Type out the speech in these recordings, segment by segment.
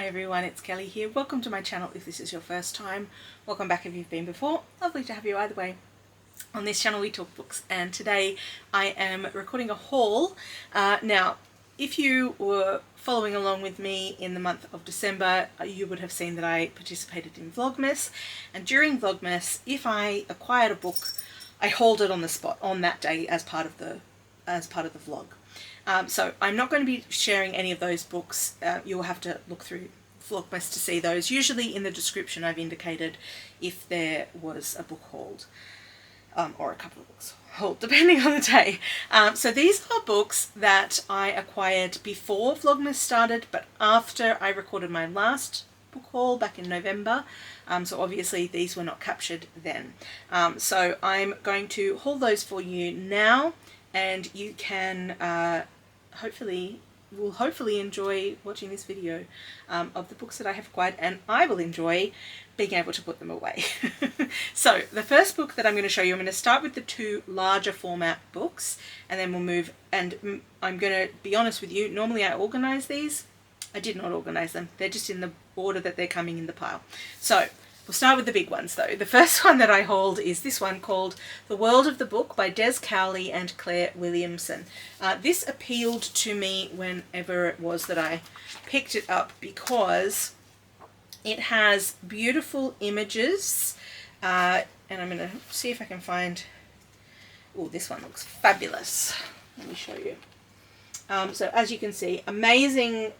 Hi everyone, it's Kelly here. Welcome to my channel if this is your first time. Welcome back if you've been before. Lovely to have you either way. On this channel we talk books, and today I am recording a haul. Now, if you were following along with me in the month of December, you would have seen that I participated in Vlogmas, and during Vlogmas, if I acquired a book, I hauled it on the spot on that day as part of the vlog. So I'm not going to be sharing any of those books. You'll have to look through Vlogmas to see those. Usually in the description I've indicated if there was a book hauled, or a couple of books hauled, depending on the day. So these are books that I acquired before Vlogmas started, but after I recorded my last book haul back in November. So obviously these were not captured then. So I'm going to haul those for you now, and you can hopefully enjoy watching this video of the books that I have acquired, and I will enjoy being able to put them away. So the first book that I'm going to show you, I'm going to start with the two larger format books, and then we'll move, and I'm going to be honest with you, normally I organise these. I did not organise them. They're just in the order that they're coming in the pile. So we'll start with the big ones though. The first one that I hauled is this one called The World of the Book by Des Cowley and Clare Williamson. This appealed to me whenever it was that I picked it up because it has beautiful images, and I'm going to see if I can find... Oh, this one looks fabulous. Let me show you. So as you can see, amazing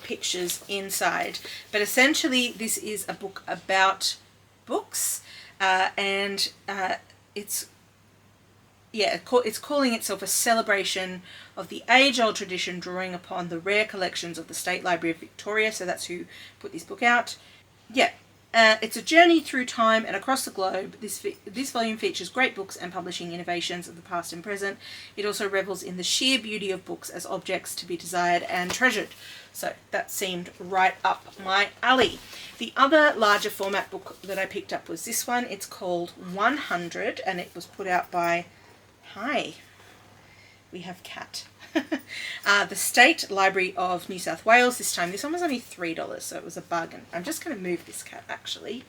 pictures inside, but essentially this is a book about books, and it's calling itself a celebration of the age-old tradition, drawing upon the rare collections of the State Library of Victoria. So that's who put this book out. Yeah. It's a journey through time and across the globe. This volume features great books and publishing innovations of the past and present. It also revels in the sheer beauty of books as objects to be desired and treasured. So that seemed right up my alley. The other larger format book that I picked up was this one. It's called 100, and it was put out by... Hi, we have Cat. The State Library of New South Wales this time. This one was only $3, so it was a bargain. I'm just going to move this cat, actually.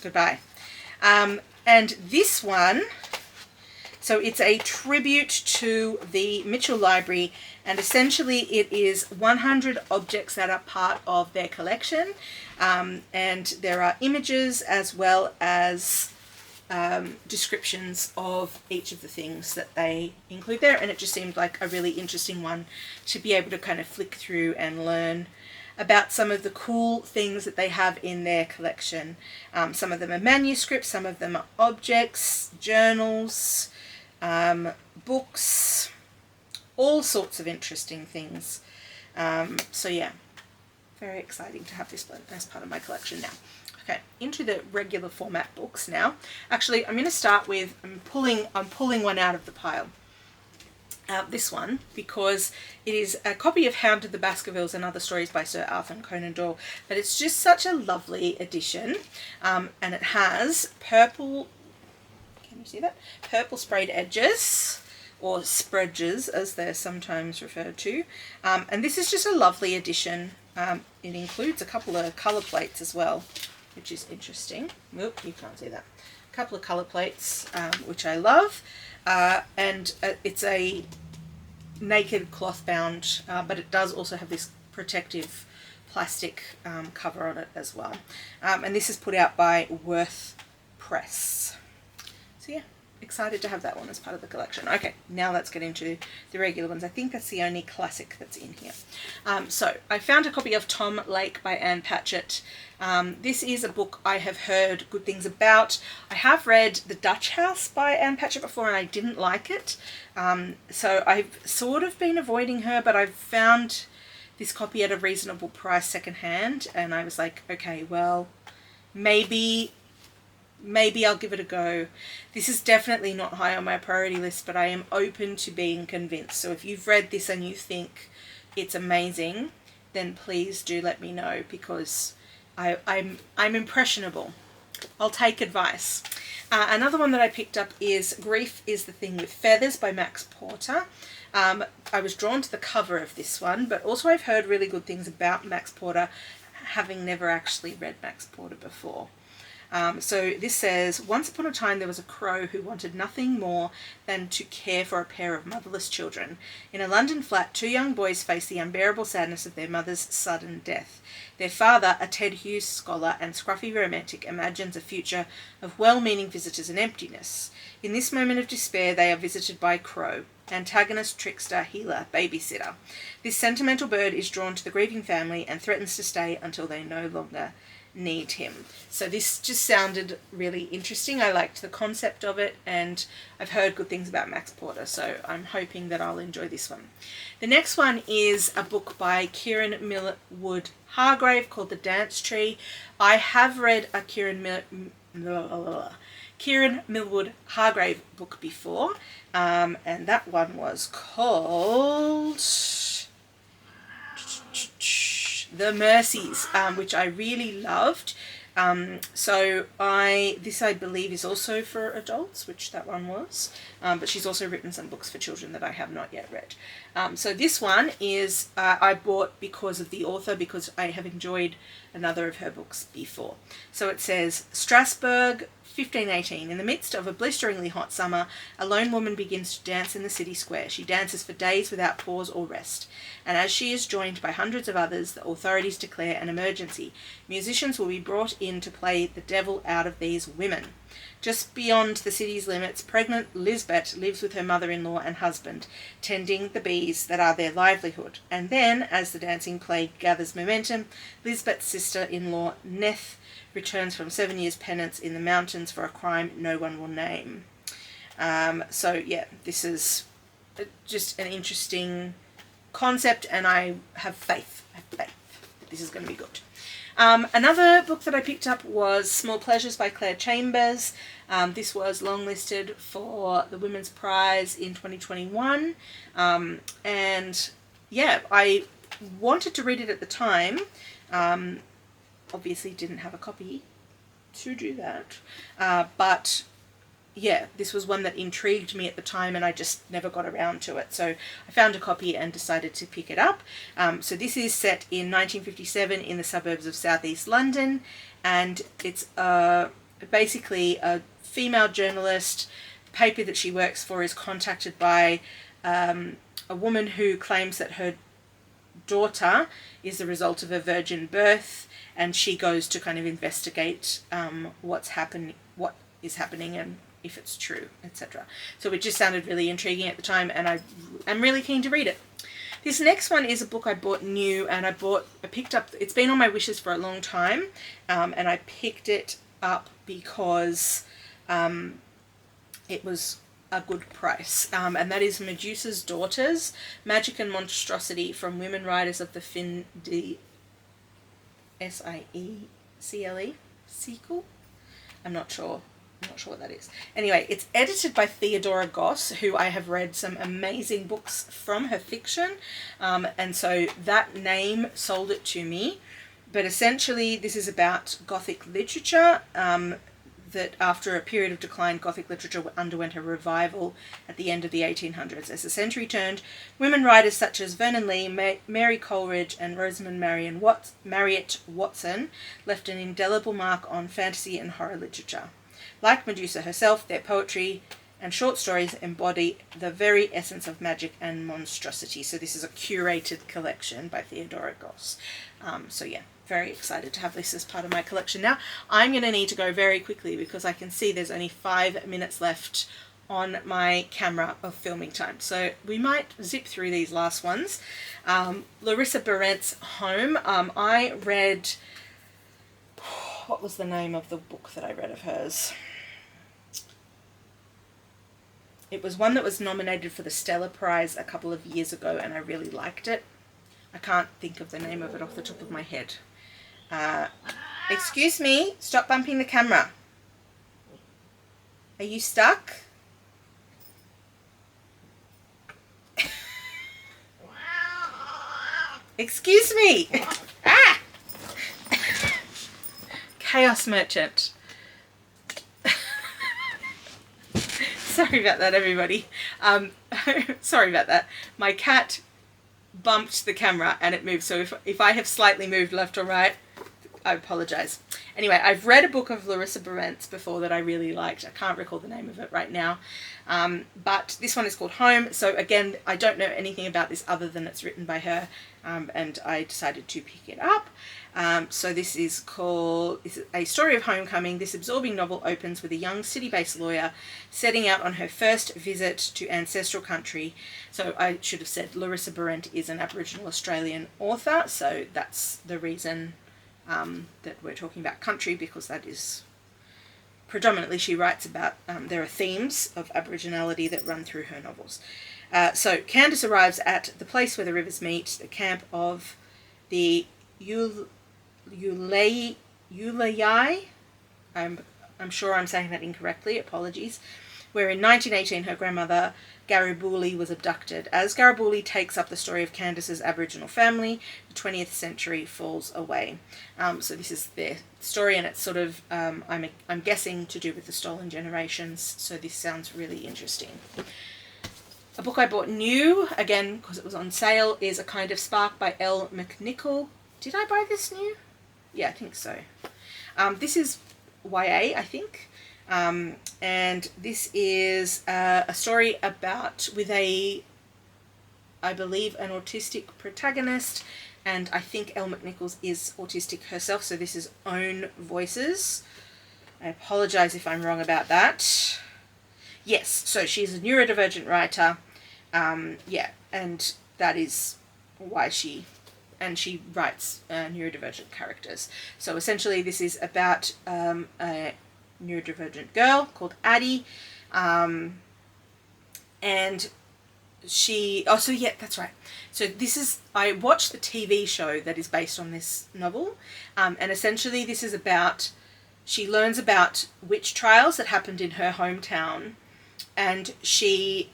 Goodbye. And this one, so it's a tribute to the Mitchell Library, and essentially it is 100 objects that are part of their collection, and there are images as well as descriptions of each of the things that they include there, and it just seemed like a really interesting one to be able to kind of flick through and learn about some of the cool things that they have in their collection. Some of them are manuscripts, some of them are objects, journals, books, all sorts of interesting things. So yeah, very exciting to have this as part of my collection now. Okay, into the regular format books now. Actually, I'm going to start with, I'm pulling one out of the pile. This one, because it is a copy of Hound of the Baskervilles and Other Stories by Sir Arthur and Conan Doyle, but it's just such a lovely edition, and it has purple, can you see that? Purple sprayed edges, or spreadges as they're sometimes referred to, and this is just a lovely edition. It includes a couple of colour plates as well, which is interesting. Oop, you can't see that. A couple of colour plates, which I love, and it's a naked cloth bound, but it does also have this protective plastic cover on it as well. And this is put out by Worth Press. So yeah, excited to have that one as part of the collection. Okay, now let's get into the regular ones. I think that's the only classic that's in here. So I found a copy of Tom Lake by Patchett. This is a book I have heard good things about. I have read The Dutch House by Patchett before, and I didn't like it. So I've sort of been avoiding her, but I've found this copy at a reasonable price secondhand, and I was like, okay, well, maybe I'll give it a go. This is definitely not high on my priority list, but I am open to being convinced. So if you've read this and you think it's amazing, then please do let me know, because I'm impressionable. I'll take advice. Another one that I picked up is Grief is the Thing with Feathers by Max Porter. I was drawn to the cover of this one, but also I've heard really good things about Max Porter, having never actually read Max Porter before. So this says, once upon a time there was a crow who wanted nothing more than to care for a pair of motherless children. In a London flat, two young boys face the unbearable sadness of their mother's sudden death. Their father, a Ted Hughes scholar and scruffy romantic, imagines a future of well-meaning visitors and emptiness. In this moment of despair, they are visited by Crow, antagonist, trickster, healer, babysitter. This sentimental bird is drawn to the grieving family and threatens to stay until they no longer need him. So this just sounded really interesting. I liked the concept of it, and I've heard good things about Max Porter, so I'm hoping that I'll enjoy this one. The next one is a book by Kiran Millwood Hargrave called The Dance Tree. I have read a Kiran Millwood Hargrave book before, and that one was called The Mercies, which I really loved. So this I believe is also for adults, which that one was, but she's also written some books for children that I have not yet read. So this one is I bought because of the author, because I have enjoyed another of her books before. So it says, Strasbourg, 1518. In the midst of a blisteringly hot summer, a lone woman begins to dance in the city square. She dances for days without pause or rest. And as she is joined by hundreds of others, the authorities declare an emergency. Musicians will be brought in to play the devil out of these women. Just beyond the city's limits, pregnant Lisbeth lives with her mother-in-law and husband, tending the bees that are their livelihood. And then, as the dancing plague gathers momentum, Lisbeth's sister-in-law, Neth, returns from 7 years' penance in the mountains for a crime no one will name. So, yeah, this is just an interesting concept, and I have faith. that this is going to be good. Another book that I picked up was Small Pleasures by Clare Chambers. This was longlisted for the Women's Prize in 2021. And yeah, I wanted to read it at the time. Obviously didn't have a copy to do that. But yeah, this was one that intrigued me at the time, and I just never got around to it. So I found a copy and decided to pick it up. So this is set in 1957 in the suburbs of southeast London, and it's basically a female journalist. The paper that she works for is contacted by a woman who claims that her daughter is the result of a virgin birth, and she goes to kind of investigate what is happening and if it's true, etc. So it just sounded really intriguing at the time, and I'm really keen to read it. This next one is a book I bought new, and I picked up, it's been on my wishes for a long time, and I picked it up because it was a good price, and that is Medusa's Daughters, Magic and Monstrosity from Women Writers of the Fin de Siecle sequel. I'm not sure what that is. Anyway, it's edited by Theodora Goss, who I have read some amazing books from her fiction, and so that name sold it to me. But essentially this is about Gothic literature, that after a period of decline, Gothic literature underwent a revival at the end of the 1800s. As the century turned, women writers such as Vernon Lee, Mary Coleridge and Rosamund Marriott Watson left an indelible mark on fantasy and horror literature. Like Medusa herself, their poetry and short stories embody the very essence of magic and monstrosity. So this is a curated collection by Theodora Goss. So yeah, very excited to have this as part of my collection. Now, I'm going to need to go very quickly because I can see there's only 5 minutes left on my camera of filming time. So we might zip through these last ones. Larissa Behrendt's Home. I read... What was the name of the book that I read of hers? It was one that was nominated for the Stella Prize a couple of years ago, and I really liked it. I can't think of the name of it off the top of my head. Excuse me, stop bumping the camera. Are you stuck? Excuse me. Ah! Chaos Merchant. Sorry about that, everybody. Sorry about that. My cat bumped the camera and it moved, so if I have slightly moved left or right, I apologise. Anyway, I've read a book of Larissa Behrendt's before that I really liked. I can't recall the name of it right now. But this one is called Home. So again, I don't know anything about this other than it's written by her, and I decided to pick it up. So this is called A Story of Homecoming. This absorbing novel opens with a young city-based lawyer setting out on her first visit to ancestral country. So I should have said Larissa Behrendt is an Aboriginal Australian author, so that's the reason that we're talking about country, because that is predominantly she writes about. There are themes of Aboriginality that run through her novels. So Candace arrives at the place where the rivers meet, the camp of the Ulayai. I'm sure I'm saying that incorrectly, apologies. Where in 1918 her grandmother Garibaldi was abducted. As Garibaldi takes up the story of Candace's Aboriginal family, the 20th century falls away. So this is their story, and it's sort of, I'm guessing, to do with the stolen generations, so this sounds really interesting. A book I bought new, again because it was on sale, is A Kind of Spark by Elle McNichol. Did I buy this new? Yeah, I think so. This is YA, I think. And this is a story about, with I believe, an autistic protagonist, and I think Elle McNichol is autistic herself, so this is Own Voices. I apologise if I'm wrong about that. Yes, so she's a neurodivergent writer, yeah, and that is why she writes neurodivergent characters. So essentially this is about a neurodivergent girl called Addie, and she, oh, so yeah, that's right. So this is, I watched the TV show that is based on this novel, and essentially this is about, she learns about witch trials that happened in her hometown, and she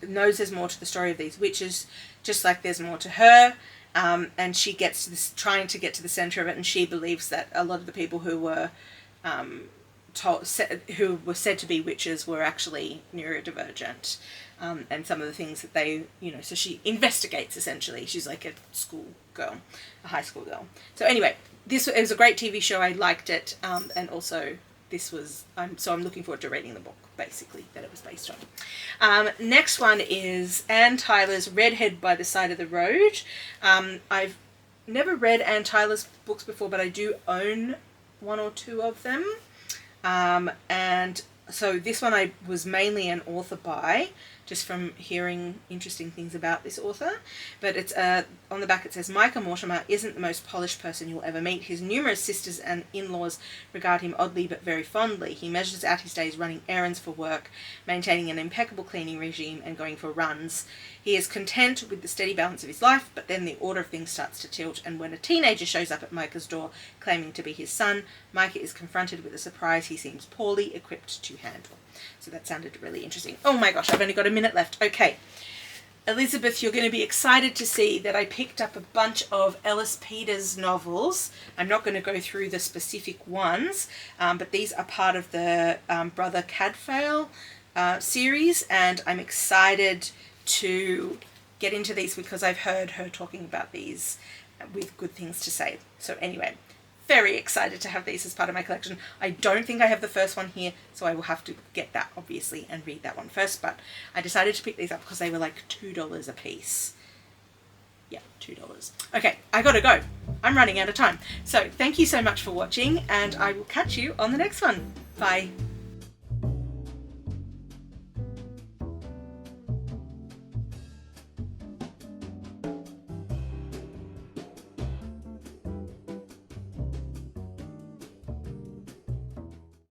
knows there's more to the story of these witches, just like there's more to her, and she gets to this, trying to get to the centre of it, and she believes that a lot of the people who were who were said to be witches were actually neurodivergent, and some of the things that they, so she investigates essentially. She's like a school girl, a high school girl. So anyway, it was a great TV show. I liked it, and also this was, so I'm looking forward to reading the book, basically, that it was based on. Next one is Anne Tyler's Redhead by the Side of the Road. I've never read Anne Tyler's books before, but I do own one or two of them. And so this one I was mainly an author by, just from hearing interesting things about this author. But it's on the back it says, Micah Mortimer isn't the most polished person you'll ever meet. His numerous sisters and in-laws regard him oddly but very fondly. He measures out his days running errands for work, maintaining an impeccable cleaning regime, and going for runs. He is content with the steady balance of his life, but then the order of things starts to tilt, and when a teenager shows up at Micah's door claiming to be his son, Micah is confronted with a surprise he seems poorly equipped to handle. So that sounded really interesting. Oh my gosh, I've only got a minute left. Okay. Elizabeth, you're going to be excited to see that I picked up a bunch of Ellis Peters novels. I'm not going to go through the specific ones, but these are part of the Brother Cadfael series, and I'm excited to get into these because I've heard her talking about these with good things to say. So anyway, very excited to have these as part of my collection. I don't think I have the first one here, so I will have to get that, obviously, and read that one first, but I decided to pick these up because they were like $2 a piece. Yeah, $2. Okay, I gotta go. I'm running out of time. So thank you so much for watching, and I will catch you on the next one. Bye.